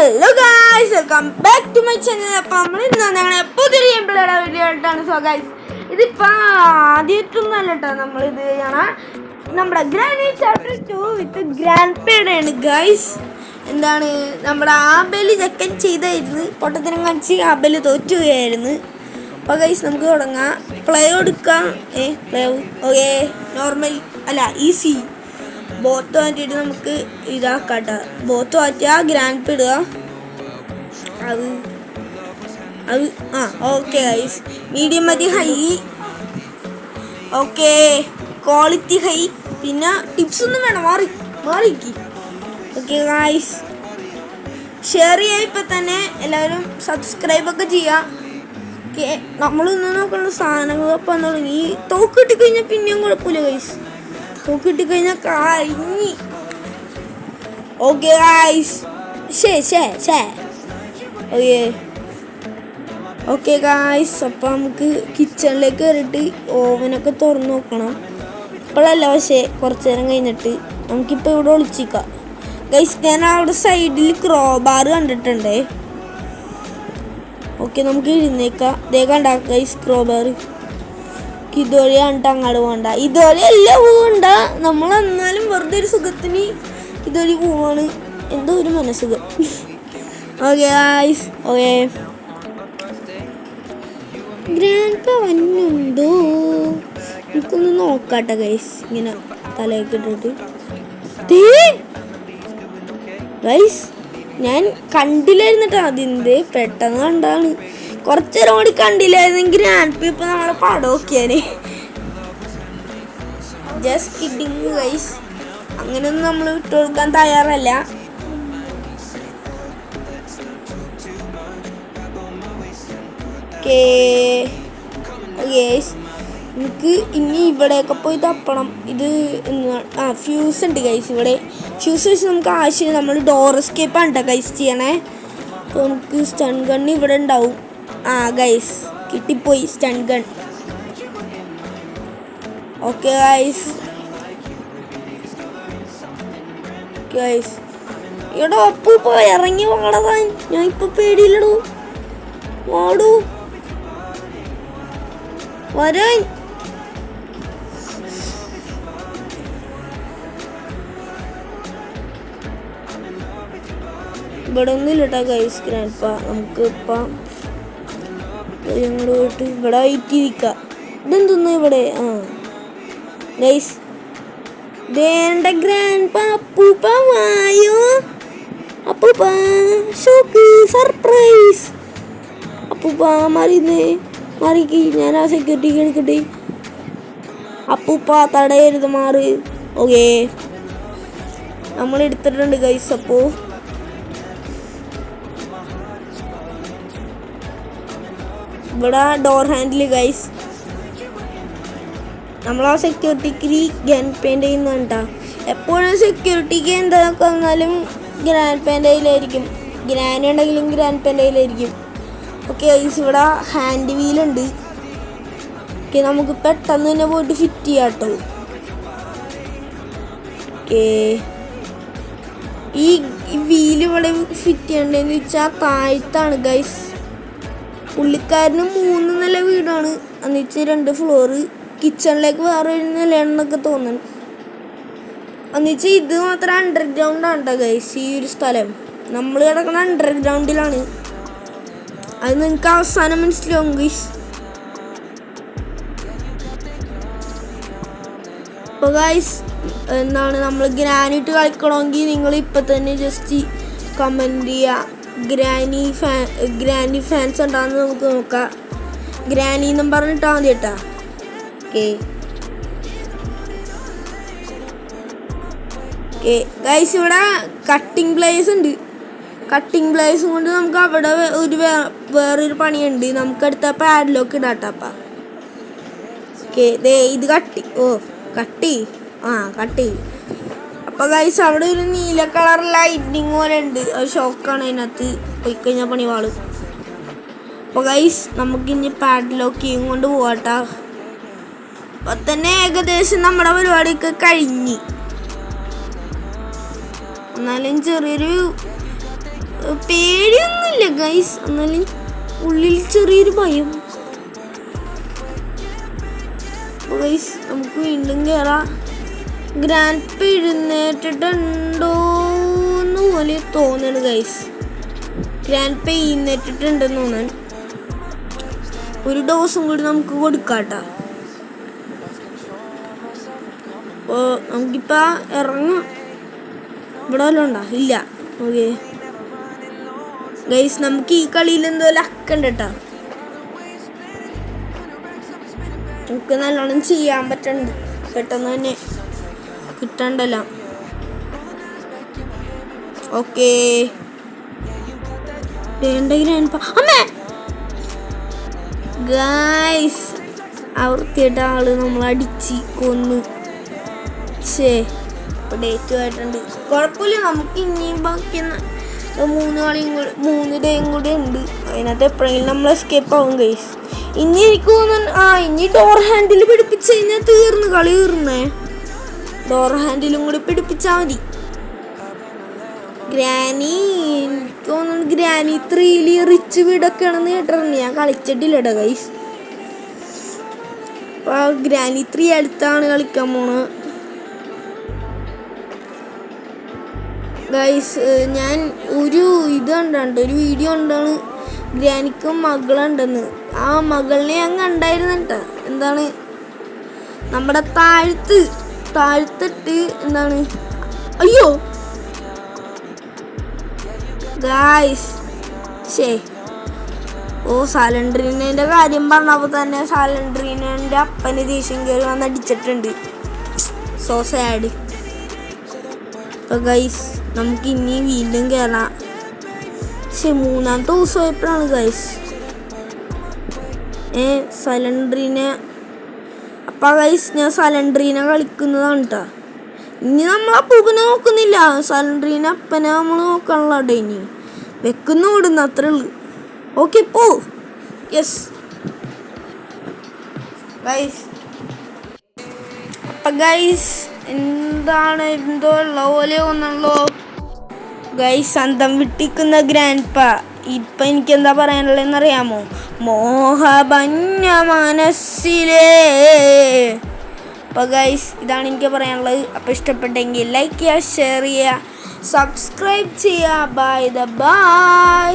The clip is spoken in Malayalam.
Hello guys, welcome back to my channel. അപ്പം നമ്മൾ ഞങ്ങളെ പുതിയൊരു ഗെയിംപ്ലേയുടെ വീഡിയോ ആയിട്ടാണ്. സോ ഗായ്സ്, ഇതിപ്പോൾ ആദ്യമായിട്ടൊന്നും അല്ല കേട്ടോ നമ്മളിത് ചെയ്യണം. നമ്മുടെ ഗ്രാനി ചാപ്റ്റർ 2 വിത്ത് ഗ്രാൻഡ് പേടാണ് ഗായ്സ്. എന്താണ് നമ്മുടെ ആബേല് ചെക്കൻ ചെയ്തായിരുന്നു, പൊട്ടത്തിനും കാണിച്ച് ആബേല് തോറ്റുകയായിരുന്നു. അപ്പോൾ ഗൈസ് നമുക്ക് തുടങ്ങാം. പ്ലേ കൊടുക്കാം. പ്ലേ ഓക്കെ, നോർമൽ അല്ല ഈസി. ബോത്ത് മാറ്റിയിട്ട് നമുക്ക് ഇതാക്കാട്ടോ. ബോത്ത് മാറ്റിയാൽ ഗ്രാൻഡ് പേ ഇടുക. അത് ഓക്കെ ഗൈസ്, മീഡിയം മതി, ഹൈ ഓക്കെ, ക്വാളിറ്റി ഹൈ. പിന്നെ ടിപ്സ് ഒന്നും വേണം, മാറിക്ക്. ഓക്കെ ഗൈസ്, ഷെയർ ചെയ്യുക. ഇപ്പം തന്നെ എല്ലാവരും സബ്സ്ക്രൈബൊക്കെ ചെയ്യാം. ഓക്കെ, നമ്മൾ ഇന്ന് നോക്കുന്ന സാധനങ്ങളൊപ്പം തുടങ്ങി. തോക്ക് കിട്ടിക്കഴിഞ്ഞാൽ പിന്നെയും കുഴപ്പമില്ല ഗൈസ്. തോക്ക് കിട്ടിക്കഴിഞ്ഞാൽ കഴിഞ്ഞ്. ഓക്കെ ഗൈസ്, ഓക്കെ ഗൈസ്, അപ്പം നമുക്ക് കിച്ചണിലേക്ക് കയറിയിട്ട് ഓവനൊക്കെ തുറന്ന് നോക്കണം. ഇപ്പോഴല്ല, പക്ഷേ കുറച്ച് നേരം കഴിഞ്ഞിട്ട്. നമുക്കിപ്പോൾ ഇവിടെ ഒളിച്ചിക്കാം ഗൈസ്. ഞാൻ അവിടെ സൈഡിൽ ക്രോബാർ കണ്ടിട്ടുണ്ടേ. ഓക്കെ, നമുക്ക് എഴുന്നേക്കാം. ദേ കണ്ട ഗൈസ്, ക്രോബാർ. ഇതുവഴി കണ്ടിട്ട് അങ്ങോട്ട് പോകണ്ട, ഇതുവഴി എല്ലാം പോകണ്ട. നമ്മൾ എന്നാലും വെറുതെ ഒരു സുഖത്തിന് ഇതുവഴി പോവാണ്. എന്തോ ഒരു മനസ്സുഖം. Okay guys, okay. Grand pay വന്നുണ്ടോ എനിക്കൊന്ന് നോക്കാട്ടെ ഗൈസ്. ഇങ്ങനെ തലയൊക്കെ ഇട്ടിട്ട് ഗൈസ്, ഞാൻ കണ്ടില്ലായിരുന്നിട്ടോ അതിൻ്റെ, പെട്ടെന്ന് കണ്ടാണ്. കുറച്ച് നേരം കൂടി കണ്ടില്ലായിരുന്നെങ്കിൽ ഗ്രാൻഡ് പേ ഇപ്പം നമ്മളെ പടം നോക്കിയാന്. ജസ്റ്റ് കിഡിങ് ഗൈസ്, അങ്ങനെയൊന്നും നമ്മൾ വിട്ടുകൊടുക്കാൻ തയ്യാറല്ല. എനിക്ക് ഇനി ഇവിടെയൊക്കെ പോയി തപ്പണം. ഇത് ഫ്യൂസ് ഉണ്ട് ഗൈസ്. ഇവിടെ ഫ്യൂസ് വെച്ച് നമുക്ക് ആവശ്യമില്ല. നമ്മൾ ഡോർ എസ്കേപ്പാണ് കേട്ടോ ഗൈസ് ചെയ്യണേ. അപ്പോൾ നമുക്ക് സ്റ്റൺ ഗൺ ഇവിടെ ഉണ്ടാവും. ഗൈസ്, കിട്ടിപ്പോയി സ്റ്റൺ ഗൺ. ഓക്കെ ഗൈസ്, ഇവിടെ ഒപ്പ് ഇപ്പോൾ ഇറങ്ങി വാടതാ. ഞാൻ ഇപ്പോൾ പേടിയില്ലടൂ, വാടൂ വരാൻ. ഇവിടെ ഒന്നും ഇല്ലട്ടാ ഗൈസ് ഗ്രാൻഡ് പാ. നമുക്ക് ഇപ്പം ഞങ്ങൾ പോയിട്ട് ഇവിടെ വൈറ്റിരിക്കാം. ഇതെന്തൊന്നും ഇവിടെ ഗൈസ്, വേണ്ട ഗ്രാൻഡ് പാ. അപ്പൂപ്പ വായോ, അപ്പൂപ്പ ഷോക്ക് സർപ്രൈസ്. അപ്പൂപ്പ മാറിക്ക്, ഞാൻ ആ സെക്യൂരിറ്റിക്ക് എടുക്കട്ടെ. അപ്പൂപ്പ തടയരുത്, മാറ്. ഓക്കെ, നമ്മൾ എടുത്തിട്ടുണ്ട് ഗൈസ്. അപ്പോൾ ഇവിടെ ഡോർ ഹാൻഡിൽ ഗൈസ്. നമ്മൾ ആ സെക്യൂരിറ്റിക്ക് ഗൺ പെയിൻ്റ് ചെയ്യുന്നുണ്ടാ. എപ്പോഴും സെക്യൂരിറ്റിക്ക് എന്താക്കെ വന്നാലും ഗ്രാൻഡ് പെയിൻ്റ് കയ്യിലായിരിക്കും. ഗ്രാനി ഉണ്ടെങ്കിലും ഗ്രാൻഡ് പെയിൻ്റ് കയ്യിലായിരിക്കും. ഓക്കെ ഗൈസ്, ഇവിടെ ഹാൻഡ് വീലുണ്ട്. ഓക്കെ, നമുക്ക് പെട്ടെന്ന് തന്നെ പോയിട്ട് ഫിറ്റ് ചെയ്യാം കേട്ടോ. ഓക്കെ, ഈ വീല് ഇവിടെ ഫിറ്റ് ചെയ്യണ്ടതെന്ന് വെച്ചാൽ താഴത്താണ് ഗൈസ്. പുള്ളിക്കാരന് 3 നില വീടാണ്, എന്നുവെച്ച് 2 ഫ്ലോറ്. കിച്ചണിലേക്ക് വേറെ ഒരു നിലയാണെന്നൊക്കെ തോന്നുന്നു. എന്നുവെച്ചാൽ ഇത് മാത്രം അണ്ടർഗ്രൗണ്ട് ആണ് കേട്ടോ ഗൈസ്. ഈ ഒരു സ്ഥലം നമ്മൾ കിടക്കുന്ന അണ്ടർഗ്രൗണ്ടിലാണ്. അത് നിങ്ങൾക്ക് അവസാനം മനസ്സിലാവും ഗൈസ്. അപ്പോൾ ഗൈസ്, എന്താണ് നമ്മൾ ഗ്രാനിട്ട് കളിക്കണമെങ്കിൽ നിങ്ങൾ ഇപ്പം തന്നെ ജസ്റ്റ് കമൻറ്റ് ചെയ്യുക. ഗ്രാനി ഫാൻസ് ഉണ്ടാകുന്ന നമുക്ക് നോക്കാം. ഗ്രാനി എന്നും പറഞ്ഞിട്ടാൽ മതി കേട്ടാ. ഓക്കെ ഗൈസ്, ഇവിടെ കട്ടിങ് പ്ലേസ് ഉണ്ട്. കട്ടിങ് പ്ലേസും കൊണ്ട് നമുക്ക് അവിടെ വേറൊരു പണിയുണ്ട്. നമുക്ക് അടുത്ത പാഡിലൊക്കെ ഇടാട്ടപ്പം. ഓക്കെ, ഇത് കട്ടി കട്ടി. അപ്പോൾ ഗൈസ്, അവിടെ ഒരു നീല കളർ ലൈറ്റിങ് പോലെ ഉണ്ട്. അത് ഷോക്കാണ്. അതിനകത്ത് പോയി കഴിഞ്ഞാൽ പണി വാളും. അപ്പോൾ ഗൈസ്, നമുക്കിനി പാഡിലൊക്കെയും കൊണ്ട് പോവാട്ടാ. അപ്പോൾ തന്നെ ഏകദേശം നമ്മുടെ പരിപാടിയൊക്കെ കഴിഞ്ഞ്. എന്നാലും ചെറിയൊരു പേടിയൊന്നുമില്ല ഗൈസ്, എന്നാലും ഉള്ളിൽ ചെറിയൊരു ഭയം. ഗൈസ് നമുക്ക് വീണ്ടും കയറാം. ഗ്രാൻഡ് പേ എഴുന്നേറ്റിട്ടുണ്ടോന്ന് പോലെ തോന്നണ് ഗൈസ്. ഗ്രാൻഡ് പേ എഴുന്നേറ്റിട്ടുണ്ടെന്ന് തോന്നാൻ. ഒരു ഡോസും കൂടി നമുക്ക് കൊടുക്കാട്ടോ. അപ്പോൾ നമുക്കിപ്പോൾ ഇറങ്ങാം. ഇവിടെ വല്ലതും ഉണ്ടോ? ഇല്ല. ഓക്കെ ഗൈസ്, നമുക്ക് ഈ കളിയിൽ എന്തോ ലക്കുണ്ട് കേട്ടോ. നമുക്ക് നല്ലോണം ചെയ്യാൻ പറ്റുന്നുണ്ട്. പെട്ടെന്ന് തന്നെ കിട്ടണ്ടല്ലോ. ഓക്കെ അമ്മേ ഗൈസ്, അവർത്തിയിട്ട ആള് നമ്മളടിച്ച് കൊന്നു. ഇപ്പൊ ഡേറ്റ് ആയിട്ടുണ്ട്. കുഴപ്പമില്ല, നമുക്ക് ഇനിയും ബാക്കി 3 ഡേയും കൂടി ഉണ്ട്. അതിനകത്ത് എപ്പോഴെങ്കിലും നമ്മൾ എസ്കേപ്പ് ആവും ഗൈസ്. ഇനി എനിക്ക് തോന്നുന്നു ഇനി ഡോർ ഹാൻഡിൽ പിടിപ്പിച്ച് കഴിഞ്ഞാൽ തീർന്നു, കളി തീർന്നേ. ഡോർ ഹാൻഡിലും കൂടി പിടിപ്പിച്ചാൽ മതി. ഗ്രാനി, എനിക്ക് തോന്നുന്നു ഗ്രാനി 3 റിച്ച് വീടൊക്കെ ആണെന്ന് കേട്ടിട്ടുണ്ട്. ഞാൻ കളിച്ചിട്ടില്ലട്ടോ ഗൈസ്. അപ്പോൾ ഗ്രാനി 3 അടുത്താണ് കളിക്കാൻ പോണത് ഗൈസ്. ഞാൻ ഒരു ഒരു വീഡിയോ ഉണ്ടാണ്, ഗ്രാനിക്കും മകളുണ്ടെന്ന്. ആ മകളിനെ ഞാൻ കണ്ടായിരുന്നു കേട്ടോ. എന്താണ് നമ്മുടെ താഴ്ത്തിട്ട് എന്താണ്, അയ്യോ ഗൈസ് സാലൻഡ്രീനേൻ്റെ കാര്യം പറഞ്ഞപ്പോൾ തന്നെ സാലൻഡ്രീനേൻ്റെ അപ്പന് ദേഷ്യം കയറി വന്ന് അടിച്ചിട്ടുണ്ട്. So sad. അപ്പോൾ ഗൈസ് നമുക്ക് ഇനി വീണ്ടും കയറാം. 3-ാമത്തെ ദിവസമായപ്പോഴാണ് ഗൈസ് സാലൻഡ്രീനെ. അപ്പം ഗൈസ് ഞാൻ സാലൻഡ്രീനെ കളിക്കുന്നതാണ് കേട്ടോ. ഇനി നമ്മൾ അപ്പൂപ്പനെ നോക്കുന്നില്ല, സാലൻഡ്രീനെ അപ്പനെ നമ്മൾ നോക്കാനുള്ള കേട്ടോ. ഇനി വെക്കുന്നു വിടുന്നു, അത്രേ ഉള്ളൂ. ഓക്കെ പോ. Yes guys. അപ്പം ഗൈസ് എന്താണ് എന്തോ ഉള്ള പോലെ ഒന്നുള്ളൂ ഗൈസ്. അന്തം വിട്ടിക്കുന്ന ഗ്രാൻഡ് പാ. ഇപ്പം എനിക്കെന്താ പറയാനുള്ളതെന്ന് അറിയാമോ? മോഹബന്യ മനസ്സിലേ. അപ്പോൾ ഗൈസ് ഇതാണ് എനിക്ക് പറയാനുള്ളത്. അപ്പോൾ ഇഷ്ടപ്പെട്ടെങ്കിൽ ലൈക്ക് ചെയ്യുക, ഷെയർ ചെയ്യുക, സബ്സ്ക്രൈബ് ചെയ്യുക. ബൈ.